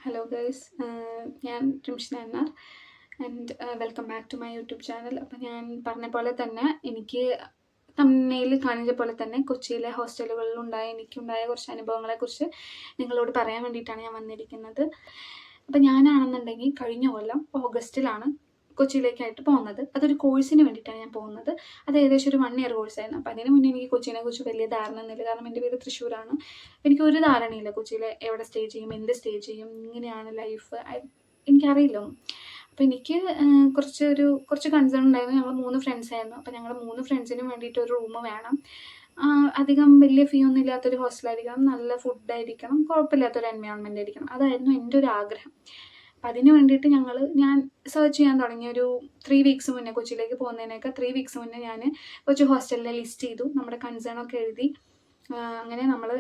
Hello guys, ഞാൻ റിംഷിന എന്നാർ and welcome back to my YouTube channel. അപ്പോൾ ഞാൻ പറഞ്ഞ പോലെ തന്നെ എനിക്ക് തമ്മനയിൽ കാണിച്ച പോലെ തന്നെ കൊച്ചിയിലെ ഹോസ്റ്റലുകളിലുണ്ടായ എനിക്കുണ്ടായ കുറച്ച് അനുഭവങ്ങളെക്കുറിച്ച് നിങ്ങളോട് പറയാൻ വേണ്ടിയിട്ടാണ് ഞാൻ വന്നിരിക്കുന്നത്. അപ്പോൾ ഞാനാണെന്നുണ്ടെങ്കിൽ കഴിഞ്ഞ കൊല്ലം ഓഗസ്റ്റിലാണ് കൊച്ചിയിലേക്കായിട്ട് പോകുന്നത്. അതൊരു കോഴ്സിന് വേണ്ടിയിട്ടാണ് ഞാൻ പോകുന്നത്. അത് ഏകദേശം ഒരു 1 ഇയർ കോഴ്സായിരുന്നു. അപ്പോൾ അതിന് മുന്നേ എനിക്ക് കൊച്ചിനെ കുറിച്ച് വലിയ ധാരണ ഒന്നുമില്ല. കാരണം എൻ്റെ വീട് തൃശ്ശൂരാണ്. എനിക്കൊരു ധാരണയില്ല കൊച്ചിയിൽ എവിടെ സ്റ്റേ ചെയ്യും, എന്ത് സ്റ്റേ ചെയ്യും, ഇങ്ങനെയാണ് ലൈഫ്, എനിക്കറിയില്ല ഒന്നും. അപ്പോൾ എനിക്ക് കുറച്ച് കൺസേൺ ഉണ്ടായിരുന്നു. ഞങ്ങൾ 3 ഫ്രണ്ട്സ് ആയിരുന്നു. അപ്പോൾ ഞങ്ങൾ 3 ഫ്രണ്ട്സിനും വേണ്ടിയിട്ട് ഒരു റൂം വേണം. അധികം വലിയ ഫീ ഒന്നും ഇല്ലാത്തൊരു ഹോസ്റ്റലായിരിക്കണം, നല്ല ഫുഡായിരിക്കണം, കുഴപ്പമില്ലാത്തൊരു എൻവയോൺമെൻ്റ് ആയിരിക്കണം. അതായിരുന്നു എൻ്റെ ഒരു ആഗ്രഹം. അപ്പം അതിന് വേണ്ടിയിട്ട് ഞാൻ സെർച്ച് ചെയ്യാൻ തുടങ്ങി. ഒരു 3 വീക്സ് മുന്നേ, കൊച്ചിയിലേക്ക് പോകുന്നതിനൊക്കെ 3 വീക്സ് മുന്നേ ഞാൻ കൊച്ചി ഹോസ്റ്റലിലെ ലിസ്റ്റ് ചെയ്തു, നമ്മുടെ കൺസേണൊക്കെ എഴുതി. അങ്ങനെ നമ്മൾ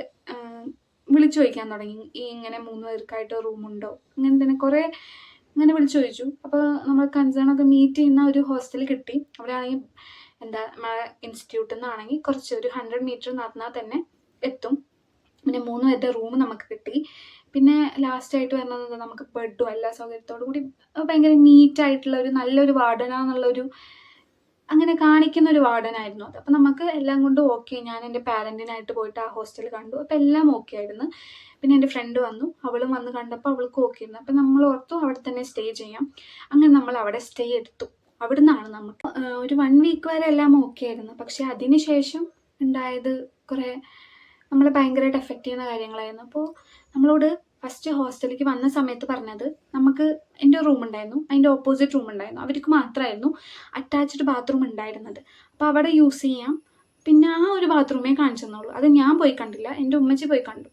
വിളിച്ചു ചോദിക്കാൻ തുടങ്ങി, ഇങ്ങനെ 3 പേർക്കായിട്ട് റൂമുണ്ടോ, അങ്ങനെ തന്നെ കുറേ അങ്ങനെ വിളിച്ചു ചോദിച്ചു. അപ്പോൾ നമ്മൾ കൺസേണൊക്കെ മീറ്റ് ചെയ്യുന്ന ഒരു ഹോസ്റ്റൽ കിട്ടി. അവിടെ ആണെങ്കിൽ നമ്മളെ ഇൻസ്റ്റിറ്റ്യൂട്ടിൽ നിന്നാണെങ്കിൽ കുറച്ച് ഒരു 100 മീറ്റർ നടന്നാൽ തന്നെ എത്തും. പിന്നെ 3 പേരുടെ റൂം നമുക്ക് കിട്ടി. പിന്നെ ലാസ്റ്റായിട്ട് വരുന്നത് നമുക്ക് ബെഡും എല്ലാ സൗകര്യത്തോടു കൂടി ഭയങ്കര നീറ്റായിട്ടുള്ള ഒരു നല്ലൊരു വാർഡനാന്നുള്ളൊരു അങ്ങനെ കാണിക്കുന്ന ഒരു വാർഡനായിരുന്നു അത്. അപ്പം നമുക്ക് എല്ലാം കൊണ്ടും ഓക്കെ. ഞാൻ എൻ്റെ പാരൻറ്റിനായിട്ട് പോയിട്ട് ആ ഹോസ്റ്റൽ കണ്ടു. അപ്പം എല്ലാം ഓക്കെ ആയിരുന്നു. പിന്നെ എൻ്റെ ഫ്രണ്ട് വന്നു, അവളും വന്ന് കണ്ടപ്പോൾ അവൾക്ക് ഓക്കെ ആയിരുന്നു. അപ്പം നമ്മൾ ഓർത്തു അവിടെ തന്നെ സ്റ്റേ ചെയ്യാം. അങ്ങനെ നമ്മൾ അവിടെ സ്റ്റേ എടുത്തു. അവിടെ നിന്നാണ് നമുക്ക് ഒരു 1 വീക്ക് വരെ എല്ലാം ഓക്കെ ആയിരുന്നു. പക്ഷേ അതിന് ശേഷം ഉണ്ടായത് കുറേ നമ്മളെ ഭയങ്കരമായിട്ട് എഫക്റ്റ് ചെയ്യുന്ന കാര്യങ്ങളായിരുന്നു. അപ്പോൾ നമ്മളോട് ഫസ്റ്റ് ഹോസ്റ്റലിലേക്ക് വന്ന സമയത്ത് പറഞ്ഞത്, നമുക്ക് എൻ്റെ റൂം ഉണ്ടായിരുന്നു, അതിൻ്റെ ഓപ്പോസിറ്റ് റൂം ഉണ്ടായിരുന്നു. അവർക്ക് മാത്രമായിരുന്നു അറ്റാച്ച്ഡ് ബാത്റൂം ഉണ്ടായിരുന്നത്. അപ്പോൾ അവിടെ യൂസ് ചെയ്യാം. പിന്നെ ആ ഒരു ബാത്റൂമേ കാണിച്ചു തന്നുള്ളൂ. അത് ഞാൻ പോയി കണ്ടില്ല, എൻ്റെ ഉമ്മച്ചി പോയി കണ്ടു.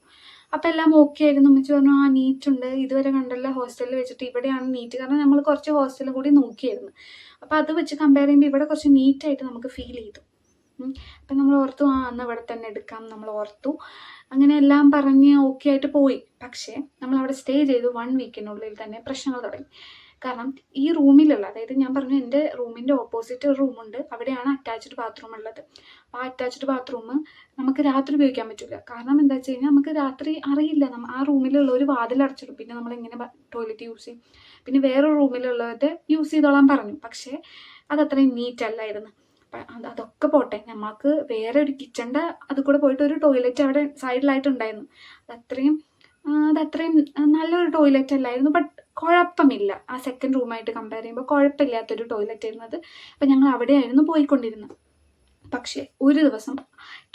അപ്പോൾ എല്ലാം ഓക്കെ ആയിരുന്നു. ഉമ്മച്ചി പറഞ്ഞു, ആ നീറ്റ് ഉണ്ട്, ഇതുവരെ കണ്ടല്ല ഹോസ്റ്റലിൽ വെച്ചിട്ട് ഇവിടെയാണ് നീറ്റ്. കാരണം നമ്മൾ കുറച്ച് ഹോസ്റ്റലും കൂടി നോക്കിയായിരുന്നു. അപ്പോൾ അത് വെച്ച് കമ്പയർ ചെയ്യുമ്പോൾ ഇവിടെ കുറച്ച് നീറ്റായിട്ട് നമുക്ക് ഫീൽ ചെയ്തു. അപ്പം നമ്മൾ ഓർത്തു, അന്ന് ഇവിടെ തന്നെ എടുക്കാം നമ്മൾ ഓർത്തു. അങ്ങനെ എല്ലാം പറഞ്ഞ് ഓക്കെ ആയിട്ട് പോയി. പക്ഷേ നമ്മൾ അവിടെ സ്റ്റേ ചെയ്തു 1 വീക്കിനുള്ളിൽ തന്നെ പ്രശ്നങ്ങൾ തുടങ്ങി. കാരണം ഈ റൂമിലുള്ള, അതായത് ഞാൻ പറഞ്ഞു എൻ്റെ റൂമിൻ്റെ ഓപ്പോസിറ്റ് ഒരു റൂമുണ്ട്, അവിടെയാണ് അറ്റാച്ച്ഡ് ബാത്റൂം ഉള്ളത്. ആ അറ്റാച്ച്ഡ് ബാത്റൂം നമുക്ക് രാത്രി ഉപയോഗിക്കാൻ പറ്റില്ല. കാരണം എന്താ വെച്ച് കഴിഞ്ഞാൽ നമുക്ക് രാത്രി അറിയില്ല, ആ റൂമിലുള്ള ഒരു വാതിൽ അടച്ചിടും. പിന്നെ നമ്മളെങ്ങനെ ടോയ്ലറ്റ് യൂസ് ചെയ്യും. പിന്നെ വേറൊരു റൂമിലുള്ളവരുടെ യൂസ് ചെയ്തോളാൻ പറഞ്ഞു. പക്ഷേ അതത്രയും നീറ്റ് അല്ലായിരുന്നു. അതൊക്കെ പോട്ടെ, നമുക്ക് വേറെ ഒരു കിച്ചണിൻ്റെ അത് കൂടെ പോയിട്ട് ഒരു ടോയ്ലറ്റ് അവിടെ സൈഡിലായിട്ടുണ്ടായിരുന്നു. അതത്രയും നല്ലൊരു ടോയ്ലറ്റ് അല്ലായിരുന്നു. ബട്ട് കുഴപ്പമില്ല, ആ സെക്കൻഡ് റൂമായിട്ട് കമ്പയർ ചെയ്യുമ്പോൾ കുഴപ്പമില്ലാത്തൊരു ടോയ്ലറ്റ് ആയിരുന്നു അത്. അപ്പം ഞങ്ങൾ അവിടെയായിരുന്നു പോയിക്കൊണ്ടിരുന്നത്. പക്ഷേ ഒരു ദിവസം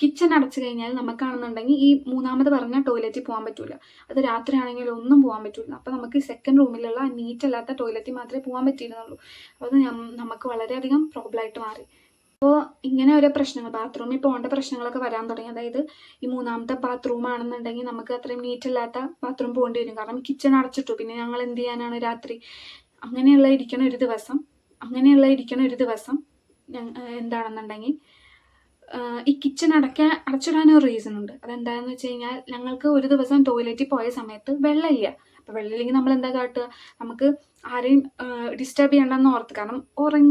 കിച്ചൺ അടച്ചു കഴിഞ്ഞാൽ നമുക്കാണെന്നുണ്ടെങ്കിൽ ഈ 3ാമത് പറഞ്ഞ ടോയ്ലറ്റിൽ പോകാൻ പറ്റില്ല. അത് രാത്രി ആണെങ്കിൽ ഒന്നും പോകാൻ പറ്റില്ല. അപ്പോൾ നമുക്ക് ഈ സെക്കൻഡ് റൂമിലുള്ള നീറ്റ് അല്ലാത്ത ടോയ്ലറ്റിൽ മാത്രമേ പോകാൻ പറ്റിയിരുന്നുള്ളൂ. അപ്പോൾ അത് നമുക്ക് വളരെയധികം പ്രോബ്ലമായിട്ട് മാറി. അപ്പോൾ ഇങ്ങനെ ഓരോ പ്രശ്നങ്ങൾ, ബാത്റൂമിൽ പോകേണ്ട പ്രശ്നങ്ങളൊക്കെ വരാൻ തുടങ്ങി. അതായത് ഈ 3ാമത്തെ ബാത്റൂം ആണെന്നുണ്ടെങ്കിൽ നമുക്ക് അത്രയും നീറ്റല്ലാത്ത ബാത്റൂം പോകേണ്ടി വരും. കാരണം കിച്ചൺ അടച്ചിട്ടു. പിന്നെ ഞങ്ങൾ എന്ത് ചെയ്യാനാണ് രാത്രി? അങ്ങനെയുള്ള ഇരിക്കുന്ന ഒരു ദിവസം എന്താണെന്നുണ്ടെങ്കിൽ ഈ കിച്ചൺ അടച്ചിടാനൊരു റീസൺ ഉണ്ട്. അതെന്താണെന്ന് വെച്ച് കഴിഞ്ഞാൽ, ഞങ്ങൾക്ക് ഒരു ദിവസം ടോയ്ലറ്റിൽ പോയ സമയത്ത് വെള്ളമില്ല. അപ്പോൾ വെള്ളമില്ലെങ്കിൽ നമ്മൾ എന്താ കാട്ടുക? നമുക്ക് ആരെയും ഡിസ്റ്റർബ് ചെയ്യണ്ടെന്ന് ഓർത്ത്. കാരണം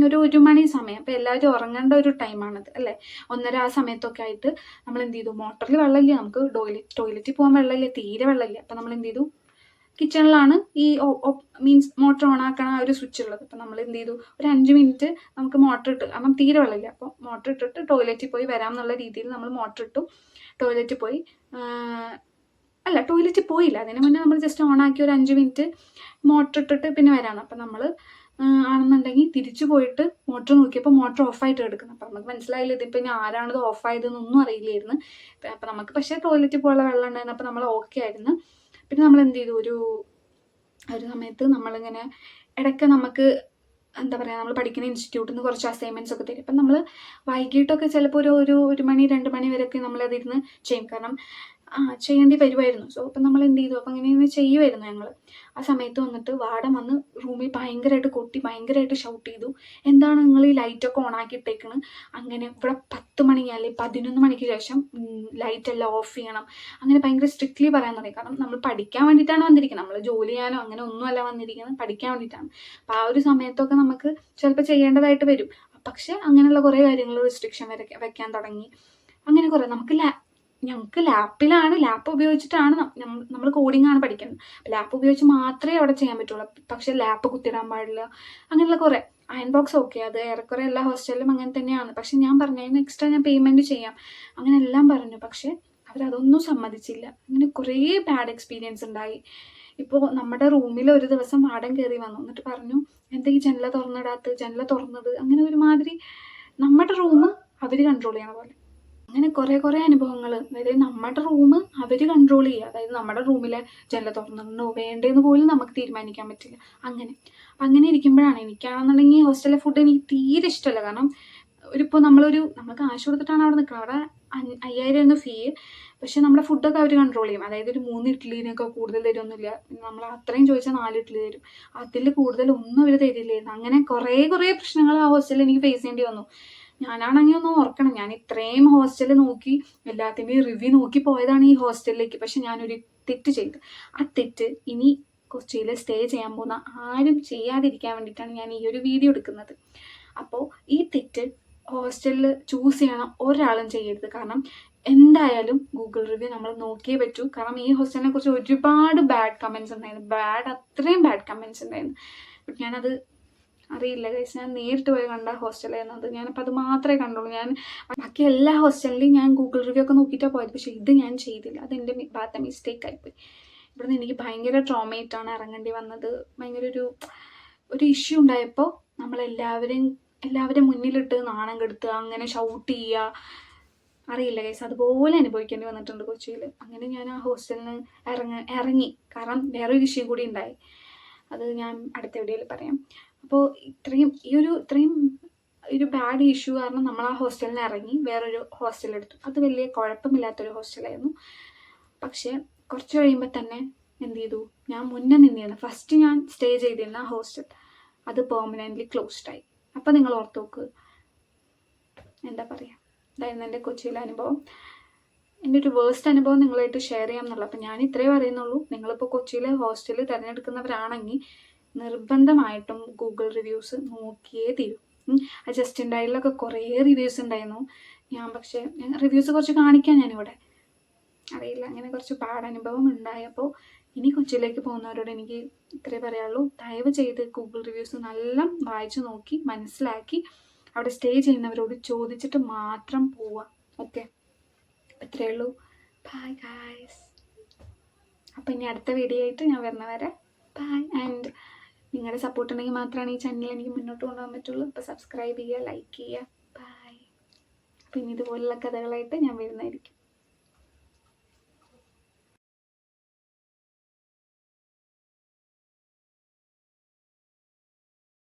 ഒരു 1 മണി സമയം, അപ്പോൾ എല്ലാവരും ഉറങ്ങേണ്ട ഒരു ടൈമാണത് അല്ലേ, 1:30 ആ സമയത്തൊക്കെ ആയിട്ട് നമ്മൾ എന്ത് ചെയ്തു? മോട്ടറിൽ വെള്ളമില്ല, നമുക്ക് ടോയ്ലറ്റിൽ പോകാൻ വെള്ളമില്ല, തീരെ വെള്ളമില്ല. അപ്പോൾ നമ്മൾ എന്ത് ചെയ്തു? കിച്ചണിലാണ് ഈ മീൻസ് മോട്ടർ ഓൺ ആക്കണ ആ ഒരു സ്വിച്ച് ഉള്ളത്. അപ്പം നമ്മൾ എന്ത് ചെയ്തു? ഒരു 5 മിനിറ്റ് നമുക്ക് മോട്ടർ ഇട്ട്, അപ്പം തീരെ വെള്ളമില്ല, അപ്പോൾ മോട്ടർ ഇട്ടിട്ട് ടോയ്ലറ്റിൽ പോയി വരാം എന്നുള്ള രീതിയിൽ നമ്മൾ മോട്ടർ ഇട്ടു. ടോയ്ലറ്റിൽ പോയില്ല, അതിന് മുന്നേ നമ്മൾ ജസ്റ്റ് ഓൺ ആക്കി ഒരു 5 മിനിറ്റ് മോട്ടർ ഇട്ടിട്ട് പിന്നെ വരാമെന്ന്. അപ്പം നമ്മൾ ആണെന്നുണ്ടെങ്കിൽ തിരിച്ചു പോയിട്ട് മോട്ടർ നോക്കിയപ്പോൾ മോട്ടർ ഓഫായിട്ട് കിടക്കുന്നു. അപ്പം നമുക്ക് മനസ്സിലായില്ല ഇതിപ്പോൾ ഇനി ആരാണിത് ഓഫായതെന്നൊന്നും അറിയില്ലായിരുന്നു. അപ്പം നമുക്ക് പക്ഷേ ടോയ്ലറ്റിൽ പോകാനുള്ള വെള്ളം ഉണ്ടായിരുന്നു. അപ്പം നമ്മൾ ഓക്കെ ആയിരുന്നു. പിന്നെ നമ്മൾ എന്ത് ചെയ്തു? ഒരു സമയത്ത് നമ്മളിങ്ങനെ ഇടയ്ക്ക് നമുക്ക് എന്താ പറയുക, നമ്മൾ പഠിക്കുന്ന ഇൻസ്റ്റിറ്റ്യൂട്ടിൽ നിന്ന് കുറച്ച് അസൈൻമെൻറ്റ്സ് ഒക്കെ തരും. അപ്പം നമ്മൾ വൈകിട്ടൊക്കെ ചിലപ്പോൾ ഒരു 1 മണി 2 മണി വരെയൊക്കെ നമ്മളതിരുന്ന് ചെയ്യും. കാരണം ചെയ്യേണ്ടി വരുമായിരുന്നു. സോ അപ്പം നമ്മൾ എന്ത് ചെയ്തു? അപ്പം ഇങ്ങനെ ചെയ്യുമായിരുന്നു ഞങ്ങൾ. ആ സമയത്ത് വന്നിട്ട് വാർഡൻ വന്ന് റൂമിൽ ഭയങ്കരമായിട്ട് കൊട്ടി, ഭയങ്കരമായിട്ട് ഷൗട്ട് ചെയ്തു, എന്താണ് നിങ്ങൾ ഈ ലൈറ്റൊക്കെ ഓണാക്കി ഇട്ടേക്കണ്? അങ്ങനെ ഇവിടെ 10 മണി അല്ലെങ്കിൽ 11 മണിക്ക് ശേഷം ലൈറ്റെല്ലാം ഓഫ് ചെയ്യണം. അങ്ങനെ ഭയങ്കര സ്ട്രിക്ട്ലി പറയാൻ തുടങ്ങി. കാരണം നമ്മൾ പഠിക്കാൻ വേണ്ടിയിട്ടാണ് വന്നിരിക്കുന്നത്, നമ്മൾ ജോലി ചെയ്യാനോ അങ്ങനെ ഒന്നുമല്ല വന്നിരിക്കുന്നത്, പഠിക്കാൻ വേണ്ടിയിട്ടാണ്. അപ്പോൾ ആ ഒരു സമയത്തൊക്കെ നമുക്ക് ചിലപ്പോൾ ചെയ്യേണ്ടതായിട്ട് വരും. പക്ഷേ അങ്ങനെയുള്ള കുറേ കാര്യങ്ങൾ റെസ്ട്രിക്ഷൻ വെക്കാൻ തുടങ്ങി. അങ്ങനെ കുറേ നമുക്ക് ഞങ്ങൾക്ക് ലാപ്പ് ഉപയോഗിച്ചിട്ടാണ് നമ്മൾ കോഡിംഗാണ് പഠിക്കുന്നത്. ലാപ്പ് ഉപയോഗിച്ച് മാത്രമേ അവിടെ ചെയ്യാൻ പറ്റുള്ളൂ. പക്ഷേ ലാപ്പ് കുത്തിയിടാൻ പാടില്ല, അങ്ങനെയുള്ള കുറേ. അയൺ ബോക്സ് ഓക്കെ, അത് ഏറെക്കുറെ എല്ലാ ഹോസ്റ്റലിലും അങ്ങനെ തന്നെയാണ്. പക്ഷെ ഞാൻ പറഞ്ഞു അതിന് എക്സ്ട്രാ ഞാൻ പേയ്മെൻറ്റ് ചെയ്യാം, അങ്ങനെ എല്ലാം പറഞ്ഞു. പക്ഷേ അവരതൊന്നും സമ്മതിച്ചില്ല. അങ്ങനെ കുറേ ബാഡ് എക്സ്പീരിയൻസ് ഉണ്ടായി. ഇപ്പോൾ നമ്മുടെ റൂമിൽ ഒരു ദിവസം വാർഡൻ കയറി വന്നു, എന്നിട്ട് പറഞ്ഞു എന്താ ഈ ജനല തുറന്നത്, അങ്ങനെ ഒരുമാതിരി നമ്മുടെ റൂം അവർ കൺട്രോൾ ചെയ്യണ പോലെ. അങ്ങനെ കുറേ അനുഭവങ്ങൾ. അതായത് നമ്മുടെ റൂം അവർ കൺട്രോൾ ചെയ്യുക, അതായത് നമ്മുടെ റൂമിലെ ജനല തുറന്നിടണോ വേണ്ടേന്ന് പോലും നമുക്ക് തീരുമാനിക്കാൻ പറ്റില്ല. അങ്ങനെ ഇരിക്കുമ്പോഴാണ് എനിക്കാണെന്നുണ്ടെങ്കിൽ ഹോസ്റ്റലിലെ ഫുഡ് എനിക്ക് തീരെ ഇഷ്ടമല്ല. കാരണം നമ്മൾ കാശ് കൊടുത്തിട്ടാണ് അവിടെ നിൽക്കുന്നത്. അവിടെ 5000 ഫീ, പക്ഷെ നമ്മുടെ ഫുഡൊക്കെ അവർ കൺട്രോൾ ചെയ്യും. അതായത് ഒരു 3 ഇഡ്ഡലിനൊക്കെ കൂടുതൽ തരുമൊന്നുമില്ല. നമ്മൾ അത്രയും ചോദിച്ചാൽ 4 ഇഡ്ഡലി തരും, അതിൽ കൂടുതൽ ഒന്നും അവർ തരില്ലായിരുന്നു. അങ്ങനെ കുറേ പ്രശ്നങ്ങൾ ആ ഹോസ്റ്റലിൽ എനിക്ക് ഫേസ് ചെയ്യേണ്ടി വന്നു. ഞാനാണെങ്കിൽ ഒന്ന് ഓർക്കണം, ഞാൻ ഇത്രയും ഹോസ്റ്റൽ നോക്കി എല്ലാത്തിൻ്റെയും റിവ്യൂ നോക്കി പോയതാണ് ഈ ഹോസ്റ്റലിലേക്ക്. പക്ഷെ ഞാനൊരു തെറ്റ് ചെയ്തു. ആ തെറ്റ് ഇനി കൊച്ചിയിൽ സ്റ്റേ ചെയ്യാൻ പോകുന്ന ആരും ചെയ്യാതിരിക്കാൻ വേണ്ടിയിട്ടാണ് ഞാൻ ഈ ഒരു വീഡിയോ എടുക്കുന്നത്. അപ്പോൾ ഈ തെറ്റ് ഹോസ്റ്റലിൽ ചൂസ് ചെയ്യണ ഒരാളും ചെയ്യരുത്. കാരണം എന്തായാലും ഗൂഗിൾ റിവ്യൂ നമ്മൾ നോക്കിയേ പറ്റൂ. കാരണം ഈ ഹോസ്റ്റലിനെ കുറിച്ച് ഒരുപാട് ബാഡ് കമൻറ്റ്സ് ഉണ്ടായിരുന്നു, അത്രയും ബാഡ് കമൻറ്റ്സ് ഉണ്ടായിരുന്നു. ബട്ട് ഞാനത് അറിയില്ല ഗൈസ്, ഞാൻ നേരിട്ട് പോയി കണ്ട ഹോസ്റ്റലായിരുന്നു അത്. ഞാനപ്പോൾ അത് മാത്രമേ കണ്ടുള്ളൂ. ഞാൻ ബാക്കി എല്ലാ ഹോസ്റ്റലിലും ഞാൻ ഗൂഗിൾ റിവ്യൂ ഒക്കെ നോക്കിയിട്ടാണ് പോയത്, പക്ഷേ ഇത് ഞാൻ ചെയ്തില്ല. അതെൻ്റെ ഭാഗത്തെ മിസ്റ്റേക്ക് ആയിപ്പോയി. ഇവിടുന്ന് എനിക്ക് ഭയങ്കര ട്രോമയായിട്ടാണ് ഇറങ്ങേണ്ടി വന്നത്. ഭയങ്കര ഒരു ഇഷ്യൂ ഉണ്ടായപ്പോൾ എല്ലാവരും മുന്നിലിട്ട് നാണം കെടുത്തുക, അങ്ങനെ ഷൗട്ട് ചെയ്യുക, അറിയില്ല ഗൈസ്, അതുപോലെ അനുഭവിക്കേണ്ടി വന്നിട്ടുണ്ട് കൊച്ചിയിൽ. അങ്ങനെ ഞാൻ ആ ഹോസ്റ്റലിൽ നിന്ന് ഇറങ്ങി. കാരണം വേറൊരു ഇഷ്യൂ കൂടി ഉണ്ടായി, അത് ഞാൻ അടുത്ത വീഡിയോയിൽ പറയാം. അപ്പോൾ ഇത്രയും ഒരു ബാഡ് ഇഷ്യൂ കാരണം നമ്മൾ ആ ഹോസ്റ്റലിൽ നിന്ന് ഇറങ്ങി വേറൊരു ഹോസ്റ്റലെടുത്തു. അത് വലിയ കുഴപ്പമില്ലാത്തൊരു ഹോസ്റ്റലായിരുന്നു. പക്ഷേ കുറച്ച് കഴിയുമ്പോൾ തന്നെ എന്ത് ചെയ്തു, ഞാൻ മുന്നേ നിന്നിരുന്നു ഫസ്റ്റ് ഞാൻ സ്റ്റേ ചെയ്തിരുന്ന ഹോസ്റ്റൽ അത് പെർമനൻ്റ്ലി ക്ലോസ്ഡായി. അപ്പോൾ നിങ്ങൾ ഓർത്ത് നോക്ക്, എന്താ പറയുക, ഇതായിരുന്നു എൻ്റെ കൊച്ചിയിലെ അനുഭവം. എൻ്റെ ഒരു വേഴ്സ്റ്റ് അനുഭവം നിങ്ങളായിട്ട് ഷെയർ ചെയ്യാം എന്നുള്ളത്. അപ്പോൾ ഞാൻ ഇത്രയേ പറയുന്നുള്ളൂ. നിങ്ങളിപ്പോൾ കൊച്ചിയിലെ ഹോസ്റ്റലിൽ തിരഞ്ഞെടുക്കുന്നവരാണെങ്കിൽ നിർബന്ധമായിട്ടും ഗൂഗിൾ റിവ്യൂസ് നോക്കിയേ തീരും. ജസ്റ്റിൻ ഡയലിലൊക്കെ കുറേ റിവ്യൂസ് ഉണ്ടായിരുന്നു. പക്ഷേ റിവ്യൂസ് കുറച്ച് കാണിക്കാൻ ഞാനിവിടെ അറിയില്ല. അങ്ങനെ കുറച്ച് ബാഡ് അനുഭവം ഉണ്ടായപ്പോൾ ഇനി കൊച്ചിയിലേക്ക് പോകുന്നവരോട് എനിക്ക് ഇത്രേ പറയാനുള്ളൂ. ദയവ് ചെയ്ത് ഗൂഗിൾ റിവ്യൂസ് നല്ല വായിച്ചു നോക്കി മനസ്സിലാക്കി അവിടെ സ്റ്റേ ചെയ്യുന്നവരോട് ചോദിച്ചിട്ട് മാത്രം പോവുക. ഓക്കെ, ഇത്രയേ ഉള്ളൂ. Bye guys. അപ്പോൾ ഇനി അടുത്ത വീഡിയോ ആയിട്ട് ഞാൻ വരുന്നവരെ ബൈ. ആൻഡ് നിങ്ങളുടെ സപ്പോർട്ട് ഉണ്ടെങ്കിൽ മാത്രമാണ് ഈ ചാനൽ എനിക്ക് മുന്നോട്ട് കൊണ്ടുപോകാൻ പറ്റുള്ളൂ. അപ്പോൾ സബ്സ്ക്രൈബ് ചെയ്യുക, ലൈക്ക് ചെയ്യുക. ബൈ. അപ്പോൾ ഇനി ഇതുപോലുള്ള കഥകളായിട്ട് ഞാൻ വരുന്നതായിരിക്കും.